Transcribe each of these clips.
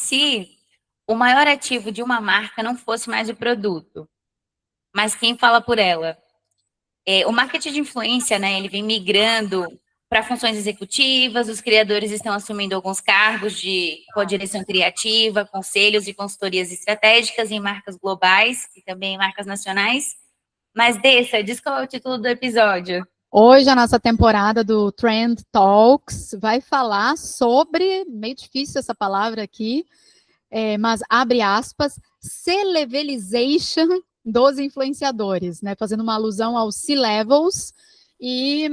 se o maior ativo de uma marca não fosse mais o produto, mas quem fala por ela? O marketing de influência, né, ele vem migrando para funções executivas, os criadores estão assumindo alguns cargos de coordenação criativa, conselhos e consultorias estratégicas em marcas globais e também em marcas nacionais. Mas, Dessa, diz qual é o título do episódio. Hoje a nossa temporada do Trend Talks vai falar sobre, meio difícil essa palavra aqui, mas abre aspas, C-levelization dos influenciadores, né? Fazendo uma alusão aos C-levels e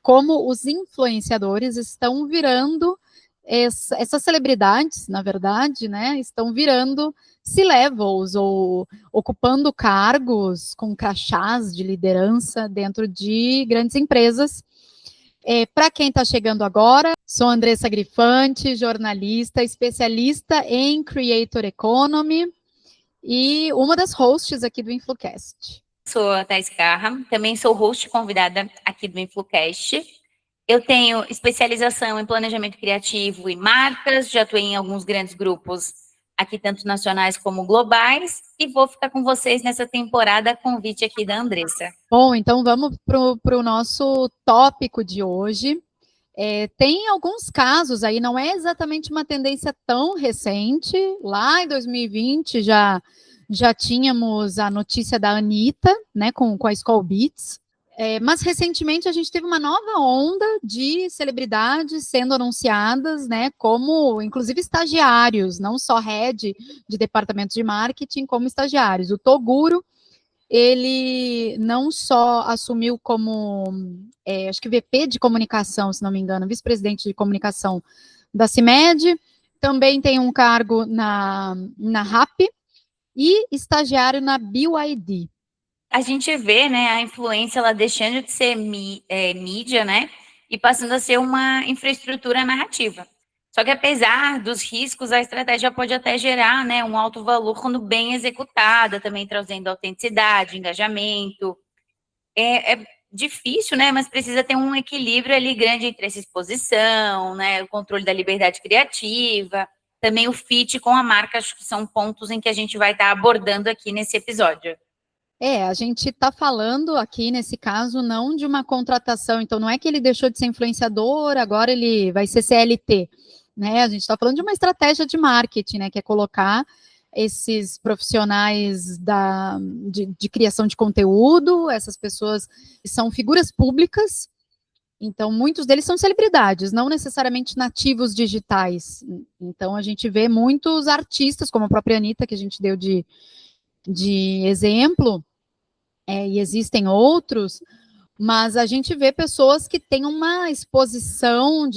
como os influenciadores estão virando essas celebridades, na verdade, né? Estão virando C-levels ou ocupando cargos com crachás de liderança dentro de grandes empresas. Para quem está chegando agora, sou Andressa Grifante, jornalista, especialista em Creator Economy e uma das hosts aqui do InfluCast. Sou a Thais Carra, também sou host convidada aqui do InfluCast. Eu tenho especialização em planejamento criativo e marcas, já atuei em alguns grandes grupos aqui, tanto nacionais como globais, e vou ficar com vocês nessa temporada, convite aqui da Andressa. Bom, então vamos para o nosso tópico de hoje. Tem alguns casos aí, não é exatamente uma tendência tão recente, lá em 2020 já tínhamos a notícia da Anitta, né, com a Skol Beats, mas recentemente a gente teve uma nova onda de celebridades sendo anunciadas, né, como inclusive estagiários, não só head de departamentos de marketing, como estagiários. O Toguro, ele não só assumiu como, acho que VP de comunicação, se não me engano, vice-presidente de comunicação da CIMED, também tem um cargo na RAP e estagiário na BYD. A gente vê, né, a influência ela deixando de ser mídia, né, e passando a ser uma infraestrutura narrativa. Só que apesar dos riscos, a estratégia pode até gerar, né, um alto valor quando bem executada, também trazendo autenticidade, engajamento. É difícil, né, mas precisa ter um equilíbrio ali grande entre essa exposição, né, o controle da liberdade criativa, também o fit com a marca, acho que são pontos em que a gente vai estar abordando aqui nesse episódio. A gente está falando aqui, nesse caso, não de uma contratação, então não é que ele deixou de ser influenciador, agora ele vai ser CLT, né? A gente está falando de uma estratégia de marketing, né? Que é colocar esses profissionais de criação de conteúdo, essas pessoas que são figuras públicas, então muitos deles são celebridades, não necessariamente nativos digitais. Então a gente vê muitos artistas, como a própria Anitta, que a gente deu de exemplo, e existem outros, mas a gente vê pessoas que têm uma exposição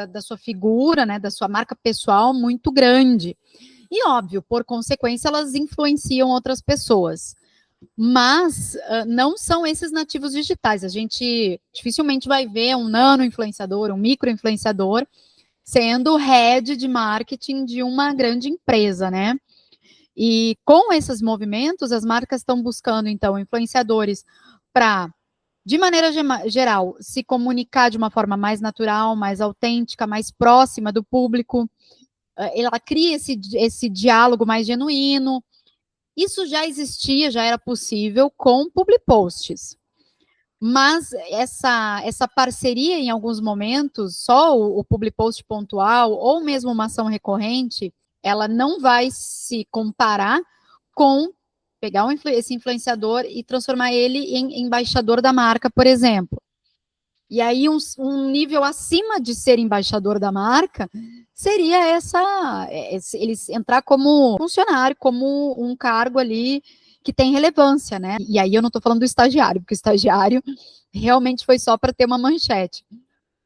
da sua figura, né, da sua marca pessoal muito grande. E, óbvio, por consequência, elas influenciam outras pessoas. Mas não são esses nativos digitais. A gente dificilmente vai ver um nano-influenciador, um micro-influenciador, sendo head de marketing de uma grande empresa, né? E com esses movimentos, as marcas estão buscando, então, influenciadores para, de maneira geral, se comunicar de uma forma mais natural, mais autêntica, mais próxima do público. Ela cria esse diálogo mais genuíno. Isso já existia, já era possível com public posts. Mas essa parceria, em alguns momentos, só o public post pontual, ou mesmo uma ação recorrente, ela não vai se comparar com pegar esse influenciador e transformar ele em embaixador da marca, por exemplo. E aí, um nível acima de ser embaixador da marca seria eles entrar como funcionário, como um cargo ali que tem relevância, né? E aí eu não estou falando do estagiário, porque o estagiário realmente foi só para ter uma manchete.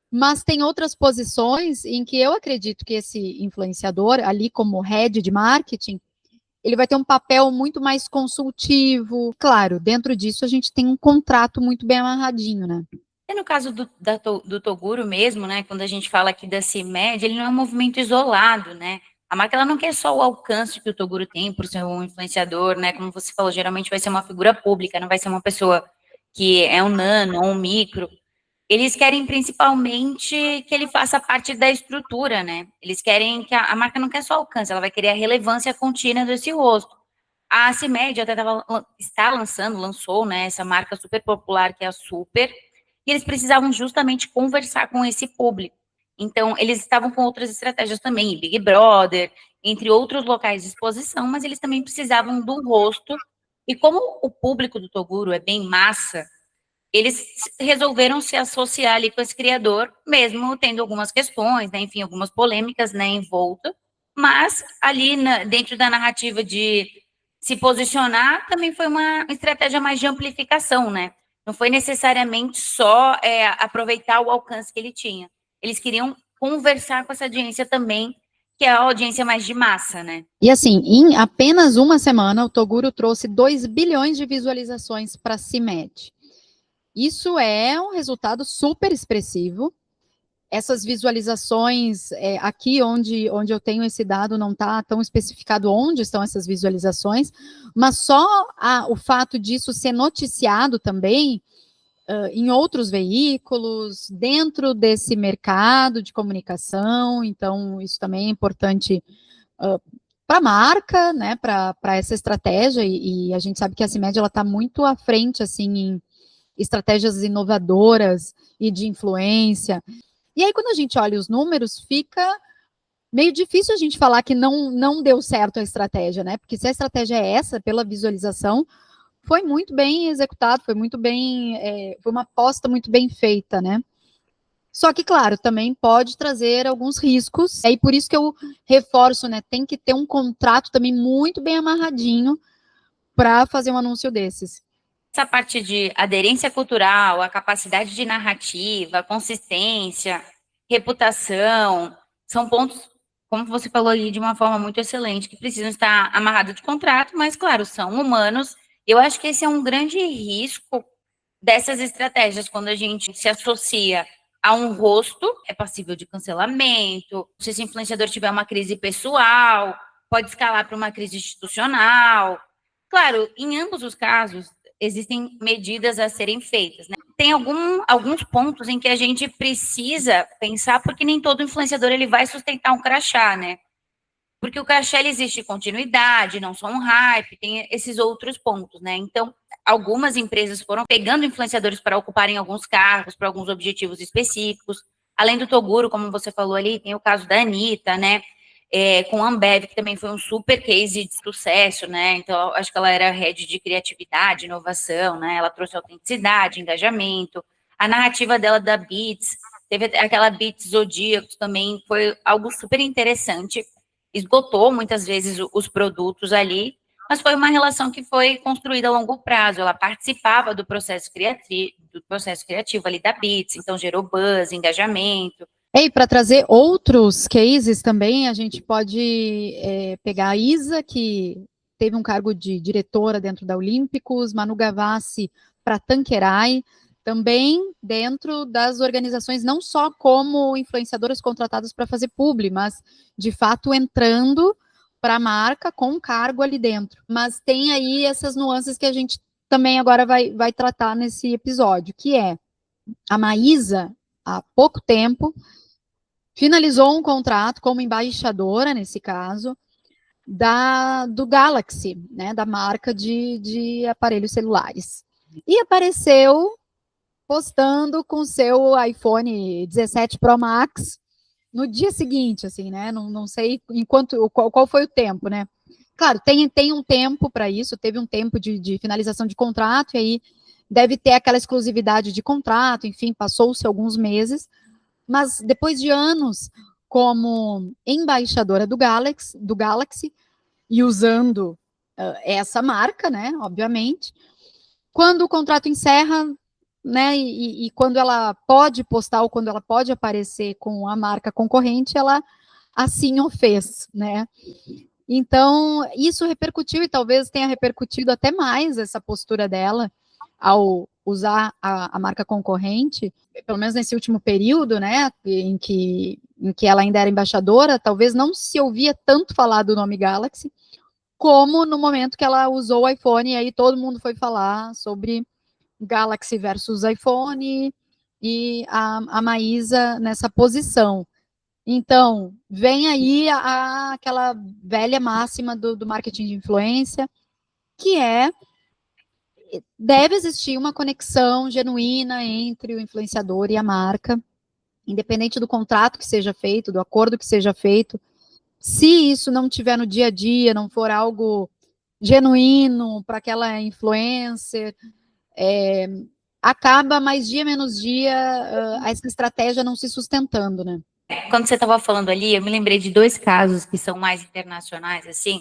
Mas tem outras posições em que eu acredito que esse influenciador, ali como head de marketing, ele vai ter um papel muito mais consultivo. Claro, dentro disso a gente tem um contrato muito bem amarradinho, né? E no caso do Toguro mesmo, né, quando a gente fala aqui da CIMED, ele não é um movimento isolado, né? A marca ela não quer só o alcance que o Toguro tem por ser um influenciador, né? Como você falou, geralmente vai ser uma figura pública, não vai ser uma pessoa que é um nano ou um micro. Eles querem principalmente que ele faça parte da estrutura, né? Eles querem que a marca não quer só alcance, ela vai querer a relevância contínua desse rosto. A CIMED até está lançou, né, essa marca super popular que é a Super, e eles precisavam justamente conversar com esse público. Então, eles estavam com outras estratégias também, Big Brother, entre outros locais de exposição, mas eles também precisavam do rosto. E como o público do Toguro é bem massa, eles resolveram se associar ali com esse criador, mesmo tendo algumas questões, né, enfim, algumas polêmicas, né, em volta, mas ali dentro da narrativa de se posicionar, também foi uma estratégia mais de amplificação, né, não foi necessariamente só aproveitar o alcance que ele tinha, eles queriam conversar com essa audiência também, que é a audiência mais de massa, né. E assim, em apenas uma semana, o Toguro trouxe 2 bilhões de visualizações para a CIMED. Isso é um resultado super expressivo. Essas visualizações, aqui onde eu tenho esse dado, não está tão especificado onde estão essas visualizações, mas só o fato disso ser noticiado também em outros veículos, dentro desse mercado de comunicação, então isso também é importante para a marca, né, para essa estratégia, e a gente sabe que a CIMED está muito à frente, assim, em estratégias inovadoras e de influência. E aí, quando a gente olha os números, fica meio difícil a gente falar que não deu certo a estratégia, né? Porque se a estratégia é essa, pela visualização, foi muito bem executado, foi muito bem, foi uma aposta muito bem feita, né? Só que, claro, também pode trazer alguns riscos, e por isso que eu reforço, né? Tem que ter um contrato também muito bem amarradinho para fazer um anúncio desses. Essa parte de aderência cultural, a capacidade de narrativa, consistência, reputação, são pontos, como você falou ali, de uma forma muito excelente, que precisam estar amarrados de contrato, mas, claro, são humanos. Eu acho que esse é um grande risco dessas estratégias, quando a gente se associa a um rosto, é passível de cancelamento, se esse influenciador tiver uma crise pessoal, pode escalar para uma crise institucional. Claro, em ambos os casos, existem medidas a serem feitas, né? Tem alguns pontos em que a gente precisa pensar, porque nem todo influenciador ele vai sustentar um crachá, né? Porque o crachá ele existe continuidade, não só um hype, tem esses outros pontos, né? Então, algumas empresas foram pegando influenciadores para ocuparem alguns cargos, para alguns objetivos específicos. Além do Toguro, como você falou ali, tem o caso da Anitta, né? Com a Ambev, que também foi um super case de sucesso, né? Então, acho que ela era head de criatividade, inovação, né? Ela trouxe autenticidade, engajamento. A narrativa dela da Beats, teve aquela Beats Zodíacos também, foi algo super interessante. Esgotou muitas vezes os produtos ali, mas foi uma relação que foi construída a longo prazo. Ela participava do processo criativo ali da Beats, então gerou buzz, engajamento. E para trazer outros cases também, a gente pode pegar a Isa, que teve um cargo de diretora dentro da Olímpicos, Manu Gavassi para Tanqueray, também dentro das organizações, não só como influenciadoras contratadas para fazer publi, mas de fato entrando para a marca com um cargo ali dentro. Mas tem aí essas nuances que a gente também agora vai tratar nesse episódio, que é a Maísa, há pouco tempo, finalizou um contrato como embaixadora, nesse caso, do Galaxy, né, da marca de aparelhos celulares. E apareceu postando com seu iPhone 17 Pro Max no dia seguinte, assim, né? Não sei qual foi o tempo, né? Claro, tem um tempo para isso, teve um tempo de finalização de contrato, e aí deve ter aquela exclusividade de contrato, enfim, passou-se alguns meses, mas depois de anos como embaixadora do Galaxy e usando essa marca, né, obviamente, quando o contrato encerra, né, e quando ela pode postar ou quando ela pode aparecer com a marca concorrente, ela assim o fez, né. Então, isso repercutiu e talvez tenha repercutido até mais essa postura dela ao usar a marca concorrente, pelo menos nesse último período, né, em que ela ainda era embaixadora, talvez não se ouvia tanto falar do nome Galaxy, como no momento que ela usou o iPhone, e aí todo mundo foi falar sobre Galaxy versus iPhone, e a Maísa nessa posição. Então, vem aí aquela velha máxima do marketing de influência, que deve existir uma conexão genuína entre o influenciador e a marca, independente do contrato que seja feito, do acordo que seja feito. Se isso não tiver no dia a dia, não for algo genuíno para aquela influencer, acaba mais dia menos dia essa estratégia não se sustentando, né? Quando você estava falando ali, eu me lembrei de dois casos que são mais internacionais, assim.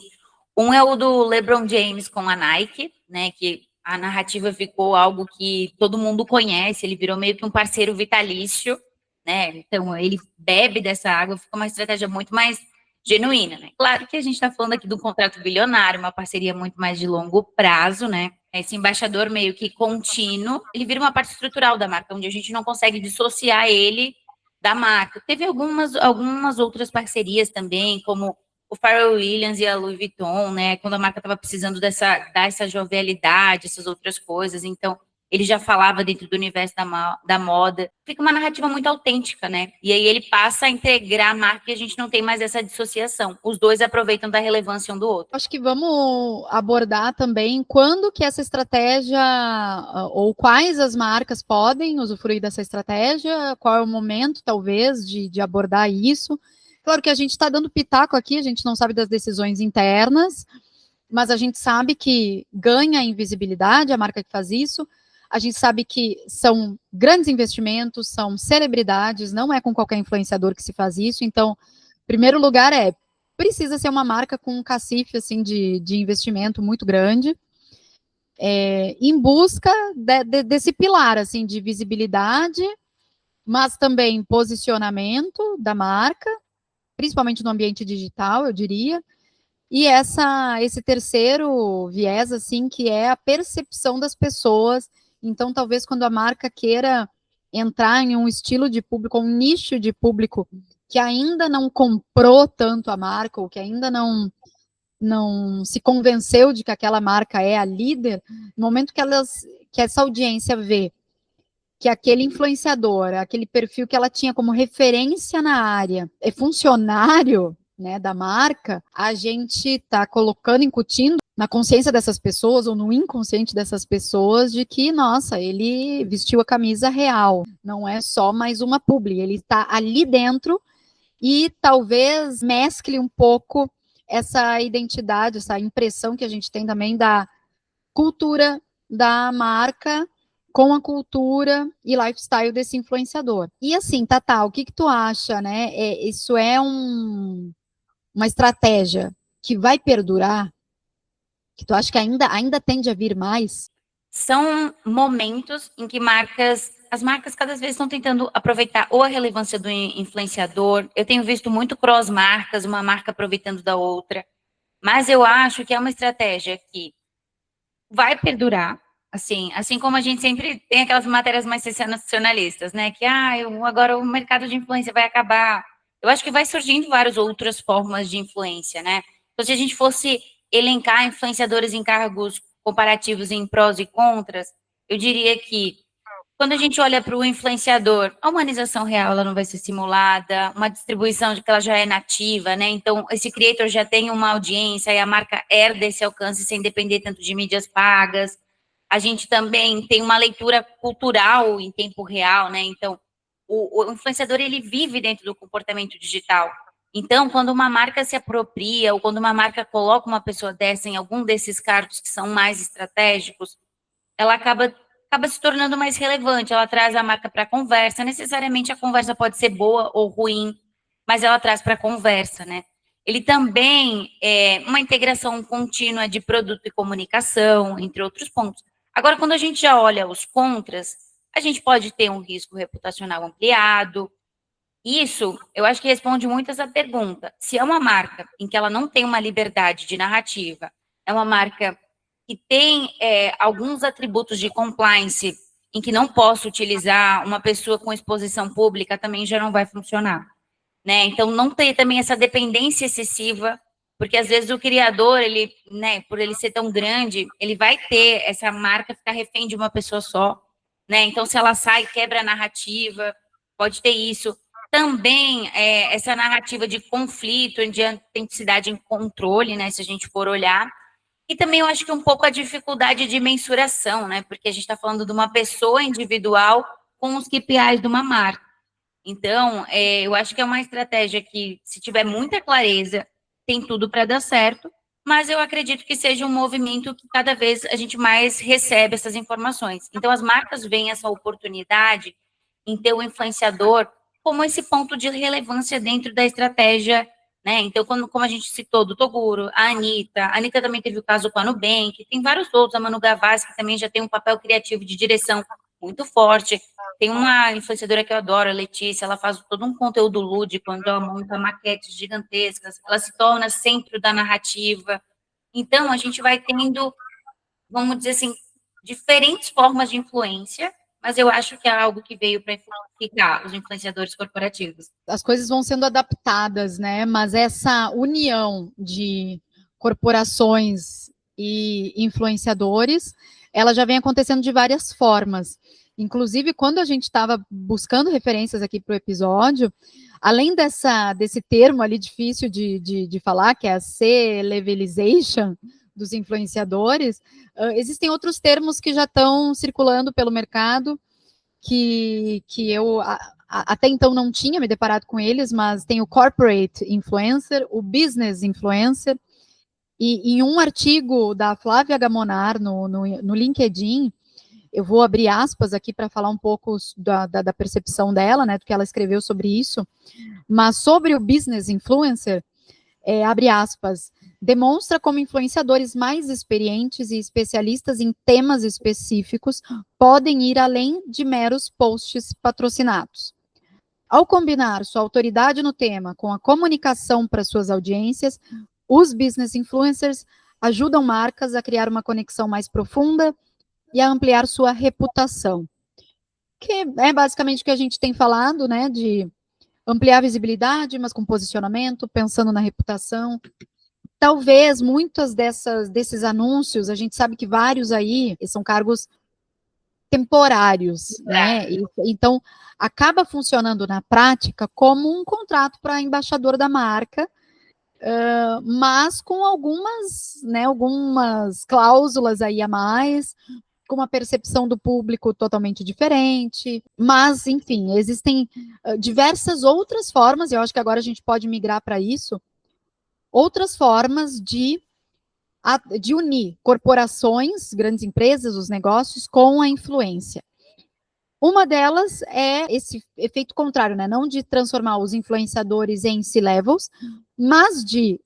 Um é o do LeBron James com a Nike, né? Que a narrativa ficou algo que todo mundo conhece, ele virou meio que um parceiro vitalício, né? Então ele bebe dessa água, fica uma estratégia muito mais genuína, né? Claro que a gente está falando aqui de um contrato bilionário, uma parceria muito mais de longo prazo, né? Esse embaixador meio que contínuo, ele vira uma parte estrutural da marca, onde a gente não consegue dissociar ele da marca. Teve algumas outras parcerias também, como o Pharrell Williams e a Louis Vuitton, né? Quando a marca estava precisando dar essa jovialidade, essas outras coisas. Então, ele já falava dentro do universo da moda. Fica uma narrativa muito autêntica, né? E aí ele passa a integrar a marca e a gente não tem mais essa dissociação. Os dois aproveitam da relevância um do outro. Acho que vamos abordar também quando que essa estratégia, ou quais as marcas podem usufruir dessa estratégia, qual é o momento, talvez, de abordar isso. Claro que a gente está dando pitaco aqui, a gente não sabe das decisões internas, mas a gente sabe que ganha invisibilidade a marca que faz isso, a gente sabe que são grandes investimentos, são celebridades, não é com qualquer influenciador que se faz isso, então, primeiro lugar precisa ser uma marca com um cacife, assim, de investimento muito grande, em busca desse pilar, assim, de visibilidade, mas também posicionamento da marca, principalmente no ambiente digital, eu diria, e esse terceiro viés, assim, que é a percepção das pessoas. Então, talvez quando a marca queira entrar em um estilo de público, um nicho de público que ainda não comprou tanto a marca, ou que ainda não se convenceu de que aquela marca é a líder, no momento que essa audiência vê que aquele influenciador, aquele perfil que ela tinha como referência na área, é funcionário, né, da marca, a gente está colocando, incutindo na consciência dessas pessoas ou no inconsciente dessas pessoas de que, nossa, ele vestiu a camisa real, não é só mais uma publi, ele está ali dentro e talvez mescle um pouco essa identidade, essa impressão que a gente tem também da cultura da marca com a cultura e lifestyle desse influenciador. E assim, Tata, o que tu acha, né? Isso é uma estratégia que vai perdurar? Que tu acha que ainda tende a vir mais? São momentos em que as marcas cada vez estão tentando aproveitar ou a relevância do influenciador. Eu tenho visto muito cross-marcas, uma marca aproveitando da outra. Mas eu acho que é uma estratégia que vai perdurar, assim como a gente sempre tem aquelas matérias mais sensacionalistas, né? Que agora o mercado de influência vai acabar. Eu acho que vai surgindo várias outras formas de influência, né? Então, se a gente fosse elencar influenciadores em cargos comparativos em prós e contras, eu diria que quando a gente olha para o influenciador, a humanização real ela não vai ser simulada, uma distribuição de que ela já é nativa, né? Então, esse creator já tem uma audiência e a marca herda esse alcance sem depender tanto de mídias pagas. A gente também tem uma leitura cultural em tempo real, né? Então, o influenciador ele vive dentro do comportamento digital. Então, quando uma marca se apropria ou quando uma marca coloca uma pessoa dessa em algum desses cargos que são mais estratégicos, ela acaba se tornando mais relevante, ela traz a marca para a conversa, necessariamente a conversa pode ser boa ou ruim, mas ela traz para a conversa, né? Ele também é uma integração contínua de produto e comunicação, entre outros pontos. Agora, quando a gente já olha os contras, a gente pode ter um risco reputacional ampliado. Isso, eu acho que responde muito essa pergunta. Se é uma marca em que ela não tem uma liberdade de narrativa, é uma marca que tem alguns atributos de compliance em que não posso utilizar uma pessoa com exposição pública, também já não vai funcionar, né? Então, não ter também essa dependência excessiva, porque às vezes o criador, ele, né, por ele ser tão grande, ele vai ter essa marca ficar refém de uma pessoa só. né? Então, se ela sai, quebra a narrativa, pode ter isso. Também essa narrativa de conflito, de autenticidade em controle, né? Se a gente for olhar. E também eu acho que um pouco a dificuldade de mensuração, né? Porque a gente está falando de uma pessoa individual com os KPIs de uma marca. Então, eu acho que é uma estratégia que, se tiver muita clareza, tem tudo para dar certo, mas eu acredito que seja um movimento que cada vez a gente mais recebe essas informações. Então, as marcas veem essa oportunidade em ter o influenciador como esse ponto de relevância dentro da estratégia, né? Então, como a gente citou do Toguro, a Anitta também teve o caso com a Nubank, tem vários outros, a Manu Gavassi, que também já tem um papel criativo de direção muito forte. Tem uma influenciadora que eu adoro, a Letícia, ela faz todo um conteúdo lúdico, onde ela monta maquetes gigantescas, ela se torna centro da narrativa. Então, a gente vai tendo, vamos dizer assim, diferentes formas de influência, mas eu acho que é algo que veio para ficar, os influenciadores corporativos. As coisas vão sendo adaptadas, né? Mas essa união de corporações e influenciadores, ela já vem acontecendo de várias formas. Inclusive, quando a gente estava buscando referências aqui para o episódio, além desse termo ali difícil de falar, que é a C-levelization dos influenciadores, existem outros termos que já estão circulando pelo mercado, que eu até então não tinha me deparado com eles, mas tem o corporate influencer, o business influencer, e em um artigo da Flávia Gamonar no LinkedIn, eu vou abrir aspas aqui para falar um pouco da percepção dela, né, do que ela escreveu sobre isso, mas sobre o business influencer, abre aspas, demonstra como influenciadores mais experientes e especialistas em temas específicos podem ir além de meros posts patrocinados. Ao combinar sua autoridade no tema com a comunicação para suas audiências, os business influencers ajudam marcas a criar uma conexão mais profunda e a ampliar sua reputação. Que é basicamente o que a gente tem falado, né, de ampliar a visibilidade, mas com posicionamento, pensando na reputação. Talvez muitos desses anúncios, a gente sabe que vários aí são cargos temporários, né? Então, acaba funcionando na prática como um contrato para embaixador da marca, mas com algumas cláusulas aí a mais, com uma percepção do público totalmente diferente. Mas, enfim, existem diversas outras formas, eu acho que agora a gente pode migrar para isso, outras formas de unir corporações, grandes empresas, os negócios, com a influência. Uma delas é esse efeito contrário, né? Não de transformar os influenciadores em C-levels, mas de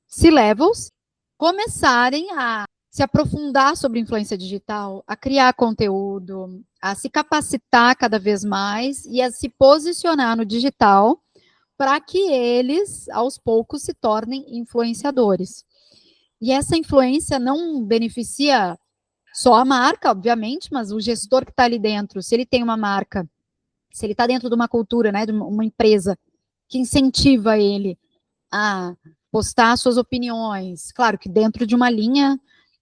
C-levels começarem a se aprofundar sobre influência digital, a criar conteúdo, a se capacitar cada vez mais e a se posicionar no digital para que eles, aos poucos, se tornem influenciadores. E essa influência não beneficia só a marca, obviamente, mas o gestor que está ali dentro, se ele tem uma marca, se ele está dentro de uma cultura, né, de uma empresa que incentiva ele a postar suas opiniões, claro que dentro de uma linha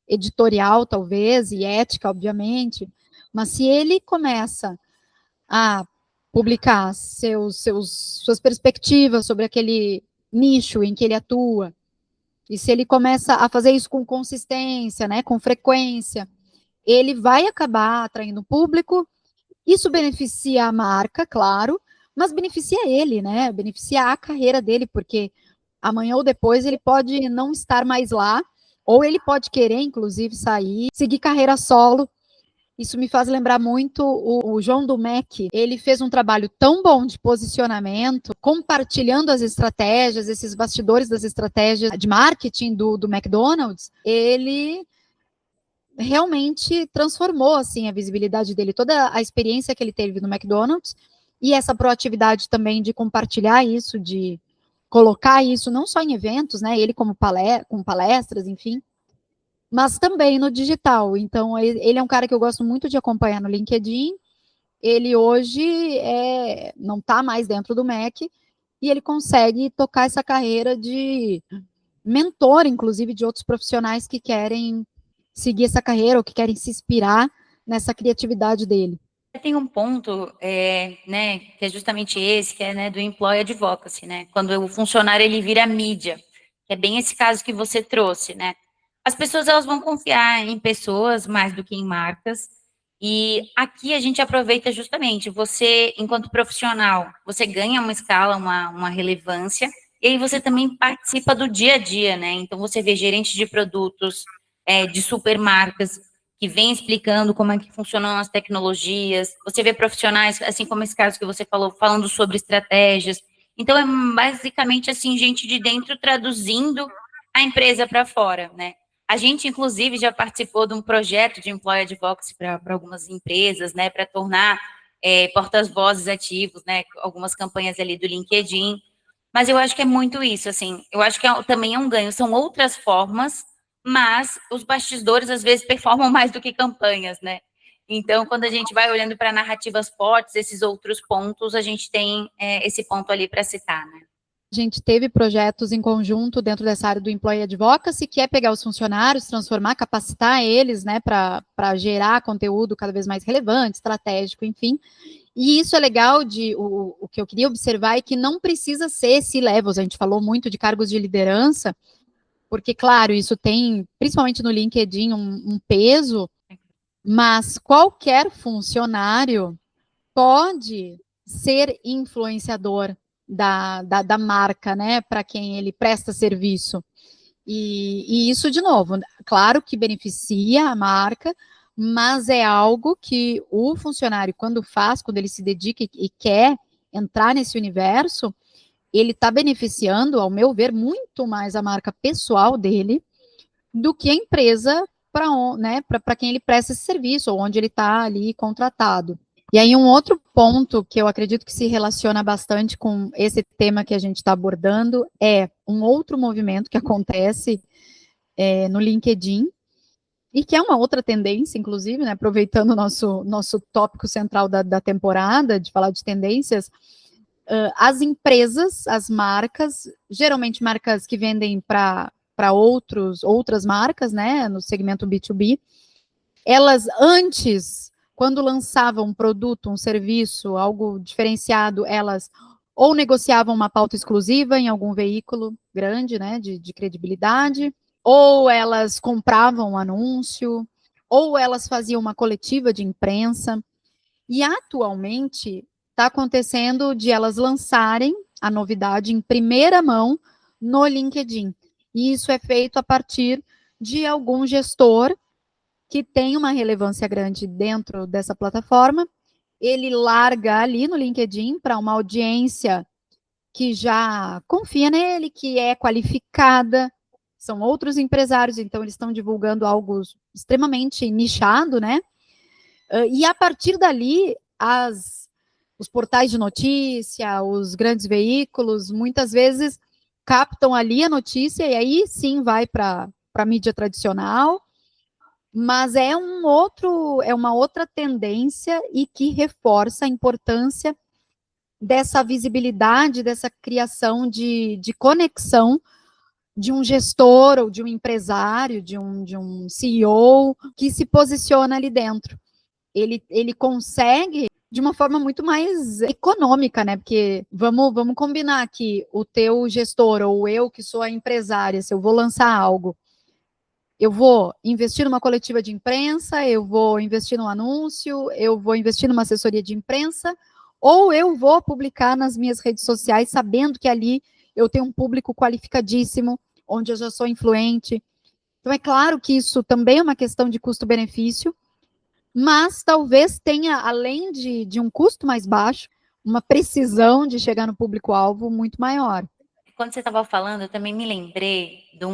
editorial, talvez, e ética, obviamente, mas se ele começa a publicar suas perspectivas sobre aquele nicho em que ele atua, e se ele começa a fazer isso com consistência, né, com frequência, ele vai acabar atraindo público. Isso beneficia a marca, claro, mas beneficia ele, né? Beneficia a carreira dele, porque amanhã ou depois ele pode não estar mais lá, ou ele pode querer, inclusive, sair, seguir carreira solo. Isso me faz lembrar muito o João Dumec. Ele fez um trabalho tão bom de posicionamento, compartilhando as estratégias, esses bastidores das estratégias de marketing do McDonald's. Ele realmente transformou assim a visibilidade dele, toda a experiência que ele teve no McDonald's e essa proatividade também de compartilhar isso, de colocar isso não só em eventos, né? Ele com palestras, enfim, mas também no digital. Então, ele é um cara que eu gosto muito de acompanhar no LinkedIn. Ele hoje não está mais dentro do MEC e ele consegue tocar essa carreira de mentor, inclusive, de outros profissionais que querem seguir essa carreira ou que querem se inspirar nessa criatividade dele. Tem um ponto, né, que é justamente esse, que é, né, do employee advocacy, né, quando o funcionário ele vira mídia, que é bem esse caso que você trouxe, né. As pessoas elas vão confiar em pessoas mais do que em marcas, e aqui a gente aproveita justamente, você, enquanto profissional, você ganha uma escala, uma relevância, e aí você também participa do dia a dia, né, então você vê gerente de produtos, de supermarcas, que vem explicando como é que funcionam as tecnologias. Você vê profissionais, assim como esse caso que você falou, falando sobre estratégias. Então, é basicamente assim, gente de dentro traduzindo a empresa para fora, né? A gente, inclusive, já participou de um projeto de employee advocacy para algumas empresas, né, para tornar porta-vozes ativos, né, algumas campanhas ali do LinkedIn. Mas eu acho que é muito isso, assim, eu acho que também é um ganho, são outras formas, mas os bastidores às vezes performam mais do que campanhas, né? Então, quando a gente vai olhando para narrativas fortes, esses outros pontos, a gente tem esse ponto ali para citar, né? A gente teve projetos em conjunto dentro dessa área do Employee Advocacy, que é pegar os funcionários, transformar, capacitar eles, né, para gerar conteúdo cada vez mais relevante, estratégico, enfim. E isso é legal o que eu queria observar é que não precisa ser C-levels, a gente falou muito de cargos de liderança, porque, claro, isso tem, principalmente no LinkedIn, um peso, mas qualquer funcionário pode ser influenciador da marca, né, para quem ele presta serviço. E isso, de novo, claro que beneficia a marca, mas é algo que o funcionário, quando faz, quando ele se dedica e quer entrar nesse universo, ele está beneficiando, ao meu ver, muito mais a marca pessoal dele do que a empresa para né, quem ele presta esse serviço, ou onde ele está ali contratado. E aí, um outro ponto que eu acredito que se relaciona bastante com esse tema que a gente está abordando é um outro movimento que acontece no LinkedIn, e que é uma outra tendência, inclusive, né, aproveitando o nosso tópico central da temporada, de falar de tendências, as empresas, as marcas, geralmente marcas que vendem para outras marcas, né, no segmento B2B, elas antes, quando lançavam um produto, um serviço, algo diferenciado, elas ou negociavam uma pauta exclusiva em algum veículo grande, né, de credibilidade, ou elas compravam um anúncio, ou elas faziam uma coletiva de imprensa. E atualmente está acontecendo de elas lançarem a novidade em primeira mão no LinkedIn. E isso é feito a partir de algum gestor que tem uma relevância grande dentro dessa plataforma. Ele larga ali no LinkedIn para uma audiência que já confia nele, que é qualificada, são outros empresários, então eles estão divulgando algo extremamente nichado, né? E a partir dali, os portais de notícia, os grandes veículos, muitas vezes captam ali a notícia e aí sim vai para a mídia tradicional, mas é uma outra tendência e que reforça a importância dessa visibilidade, dessa criação de conexão de um gestor ou de um empresário, de um CEO que se posiciona ali dentro. Ele consegue de uma forma muito mais econômica, né? Porque vamos combinar que o teu gestor ou eu que sou a empresária, se eu vou lançar algo, eu vou investir numa coletiva de imprensa, eu vou investir num anúncio, eu vou investir numa assessoria de imprensa, ou eu vou publicar nas minhas redes sociais, sabendo que ali eu tenho um público qualificadíssimo, onde eu já sou influente. Então, é claro que isso também é uma questão de custo-benefício, mas talvez tenha, além de um custo mais baixo, uma precisão de chegar no público-alvo muito maior. Quando você estava falando, eu também me lembrei de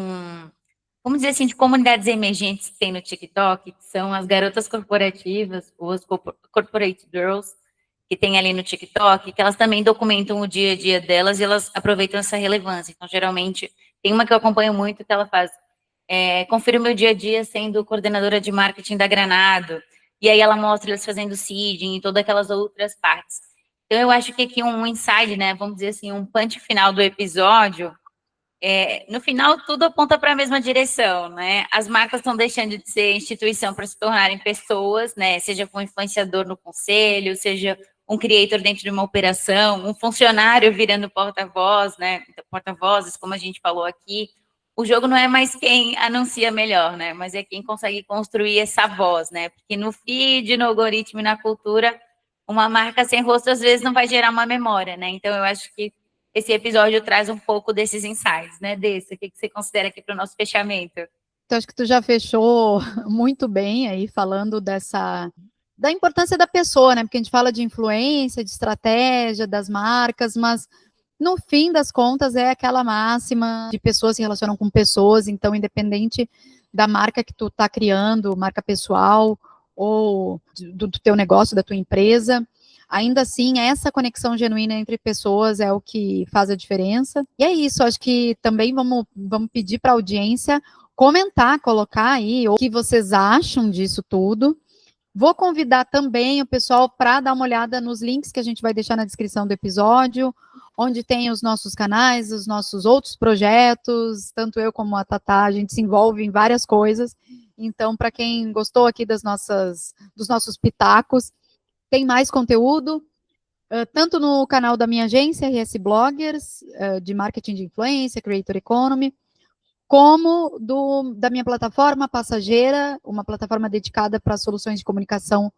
vamos dizer assim, de comunidades emergentes que tem no TikTok, que são as garotas corporativas, ou as corporate girls, que tem ali no TikTok, que elas também documentam o dia a dia delas e elas aproveitam essa relevância. Então, geralmente, tem uma que eu acompanho muito que ela faz, confira o meu dia a dia sendo coordenadora de marketing da Granado, e aí ela mostra eles fazendo seeding e todas aquelas outras partes. Então, eu acho que aqui um insight, né, vamos dizer assim, um punch final do episódio no final, tudo aponta para a mesma direção, né? As marcas estão deixando de ser instituição para se tornarem pessoas, né? Seja um influenciador no conselho, seja um creator dentro de uma operação, um funcionário virando porta-voz, né? Porta-vozes, como a gente falou aqui. O jogo não é mais quem anuncia melhor, né? Mas é quem consegue construir essa voz, né? Porque no feed, no algoritmo e na cultura, uma marca sem rosto às vezes não vai gerar uma memória, né? Então eu acho que esse episódio traz um pouco desses insights, né, Desse? O que você considera aqui para o nosso fechamento? Então, acho que tu já fechou muito bem aí, falando da importância da pessoa, né? Porque a gente fala de influência, de estratégia, das marcas, mas no fim das contas é aquela máxima de pessoas se relacionam com pessoas, então, independente da marca que tu tá criando, marca pessoal, ou do teu negócio, da tua empresa, ainda assim, essa conexão genuína entre pessoas é o que faz a diferença. E é isso, acho que também vamos pedir para a audiência comentar, colocar aí o que vocês acham disso tudo. Vou convidar também o pessoal para dar uma olhada nos links que a gente vai deixar na descrição do episódio, onde tem os nossos canais, os nossos outros projetos, tanto eu como a Tatá, a gente se envolve em várias coisas. Então, para quem gostou aqui dos nossos pitacos, tem mais conteúdo, tanto no canal da minha agência, RS Bloggers, de marketing de influência, Creator Economy, como da minha plataforma Passageira, uma plataforma dedicada para soluções de comunicação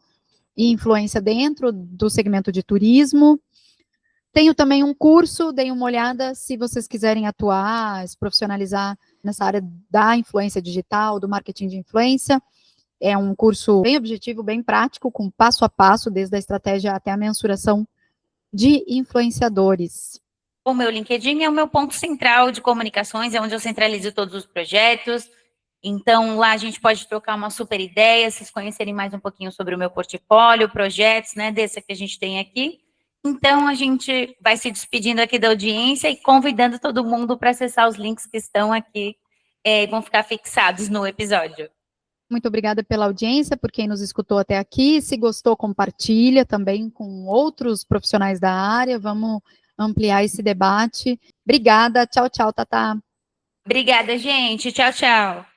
e influência dentro do segmento de turismo. Tenho também um curso, deem uma olhada se vocês quiserem atuar, se profissionalizar nessa área da influência digital, do marketing de influência. É um curso bem objetivo, bem prático, com passo a passo, desde a estratégia até a mensuração de influenciadores. O meu LinkedIn é o meu ponto central de comunicações, é onde eu centralizo todos os projetos. Então, lá a gente pode trocar uma super ideia, vocês conhecerem mais um pouquinho sobre o meu portfólio, projetos, né, desse que a gente tem aqui. Então, a gente vai se despedindo aqui da audiência e convidando todo mundo para acessar os links que estão aqui, vão ficar fixados no episódio. Muito obrigada pela audiência, por quem nos escutou até aqui. Se gostou, compartilha também com outros profissionais da área. Vamos ampliar esse debate. Obrigada. Tchau, tchau, Tatá. Obrigada, gente. Tchau, tchau.